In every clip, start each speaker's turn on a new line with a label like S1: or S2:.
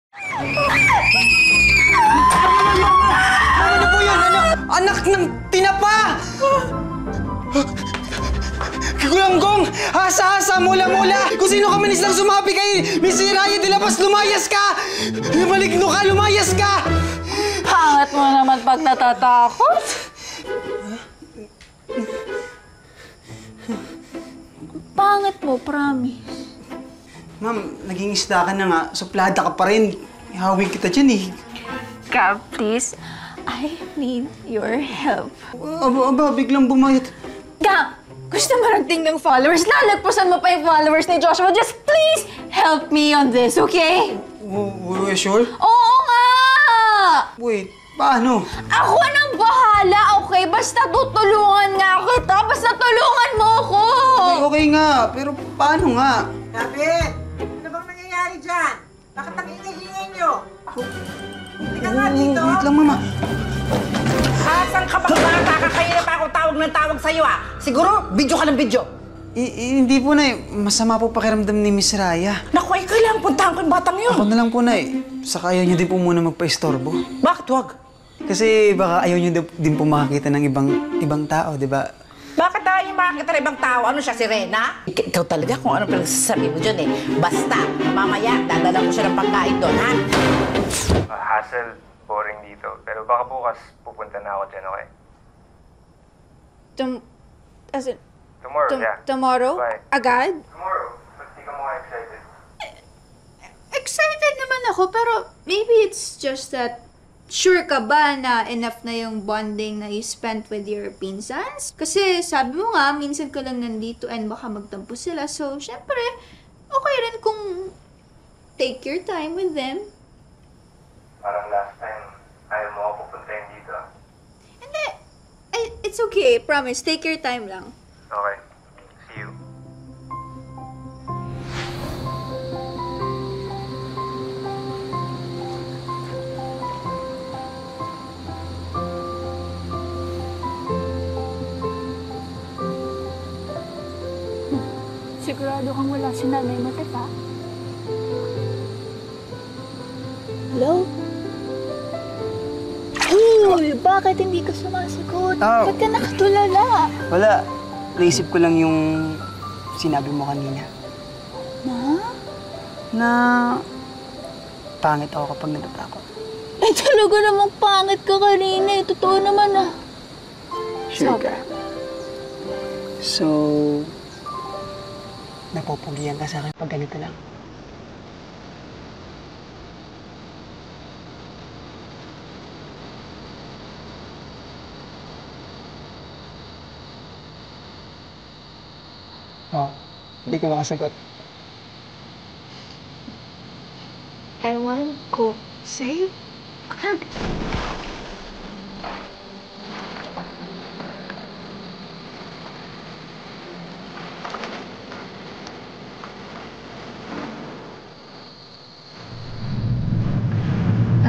S1: Ano po yun? Anak ng tinapa! Kulanggong! Hasa-hasa! Mula-mula! Kung sino ka minis lang sumabi kay Miss Raya de la Paz, lumayas ka! Maligno ka! Lumayas ka!
S2: Pangat mo naman pag natatakot. Pangit mo, promise.
S1: Ma'am, naging isda ka na nga. Suplada ka pa rin. Ihawin kita dyan eh.
S2: Gab, please. I need your help.
S1: Aba, biglang bumayat.
S2: Gab! Gusto maragting ng followers. Lalagpusan mo pa yung followers ni Joshua. Just please help me on this, okay?
S1: Sure?
S2: Oo nga!
S1: Wait, paano?
S2: Ako nang bahala, okay? Basta tutulungan nga kita. Basta tulungan mo ako!
S1: Okay nga, pero paano nga?
S3: David! Ano bang nangyayari dyan? Bakit ang ingay-ingay nyo? Hindi ka nga dito.
S1: Wait lang, mama.
S3: Saan ka bang bata? Kakaina pa akong tawag ng tawag sa'yo ah. Siguro, video ka ng video.
S1: Hindi po, Nay. Masama po pakiramdam ni Miss Raya.
S3: Naku, ay kailangan puntahan ko yung batang yun.
S1: Ako na lang po, Nay. Saka ayaw niyo din po muna magpa-istorbo.
S3: Bakit wag?
S1: Kasi baka ayaw niyo din po makakita ng ibang tao, di ba?
S3: Bakit tayo yung makakita ng ibang tao? Ano siya, si Rena? Ikaw talaga kung ano pinagsasabi mo dyan eh. Basta, mamaya, dadala ko siya ng pagkain doon, ha?
S4: Hassle, boring dito. Pero baka bukas pupunta na ako dyan, okay? Tomorrow, yeah.
S2: Tomorrow?
S4: Bye.
S2: Agad?
S4: Tomorrow. Ba't di ka mukha excited?
S2: Excited naman ako, pero maybe it's just that sure ka ba na enough na yung bonding na you spent with your pinsans? Kasi sabi mo nga, minsan ka lang nandito and baka magtampo sila. So, syempre, okay rin kung take your time with them.
S4: Parang last time, ayaw mo ako pupuntahin dito.
S2: Hindi. It's okay. Promise. Take your time lang.
S4: Okay. See you.
S2: Sigurado kang wala si nanay mo, tita? Hello? Uy, bakit hindi ka sumasagot?
S1: Oh.
S2: Ba't ka nakatulala?
S1: Wala. Naisip ko lang yung sinabi mo kanina. Na pangit ako kapag natatakot.
S2: Eh, talaga namang pangit ka kanina eh. Totoo naman ah.
S1: Sure ka? So, napupugian ka sa akin pag ganito lang? Oh, hindi ka makasagot.
S2: Ewan ko sa'yo.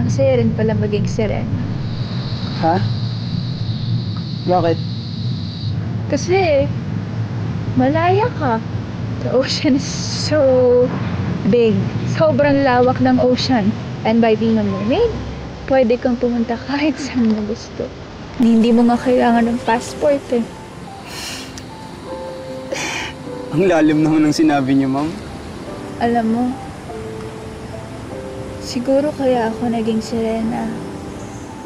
S2: Ang saya rin pala maging sirena.
S1: Ha? Bakit?
S2: Kasi malaya ka. The ocean is so big. Sobrang lawak ng ocean. And by being a mermaid, pwede kang pumunta kahit saan mo gusto. Hindi mo nga kailangan ng passport eh.
S1: Ang lalim naman ng sinabi niyo, ma'am.
S2: Alam mo, siguro kaya ako naging sirena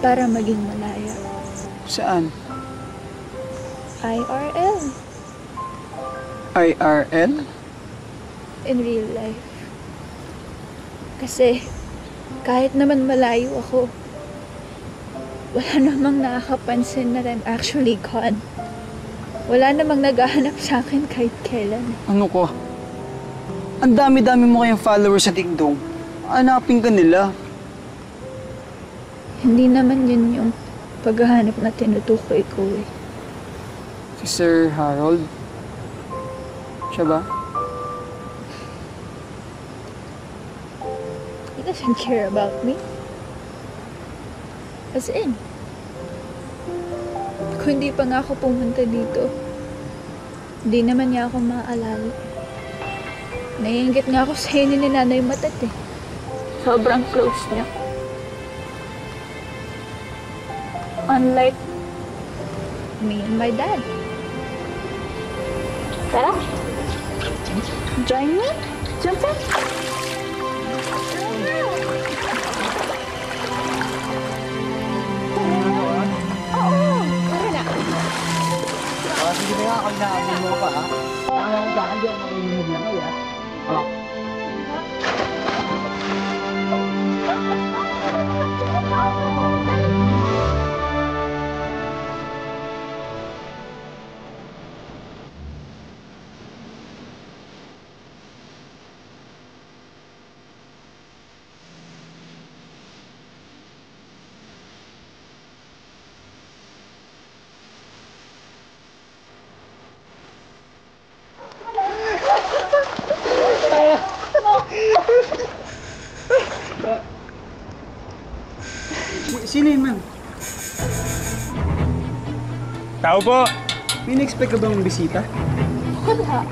S2: para maging malaya.
S1: Saan?
S2: IRL.
S1: IRL?
S2: In real life. Kasi kahit naman malayo ako, wala namang nakakapansin na I'm actually gone. Wala namang naghahanap sa akin kahit kailan.
S1: Ano ko? Ang dami-dami mo kayang followers sa TikTok. Hanapin ka nila.
S2: Hindi naman yun yung paghahanap na tinutukoy ko eh.
S1: Si Sir Harold? Siya ba?
S2: He doesn't care about me. As in, kung hindi pa nga ako pumunta dito, hindi naman niya ako maaalala. Naiinggit nga ako sa inyo ni Nanay Matat eh. Sobrang close niya. Unlike me and my dad. Tara. Join me. Jump in. Oo. Tara na.
S1: Sige na nga, kung naamin mo pa, ha? Bakit di ako makinig na kayo, ha? Sino yun, ma'am?
S4: Tao po!
S1: May na-expect ka bang bisita?
S2: Wala.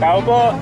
S4: Tao po!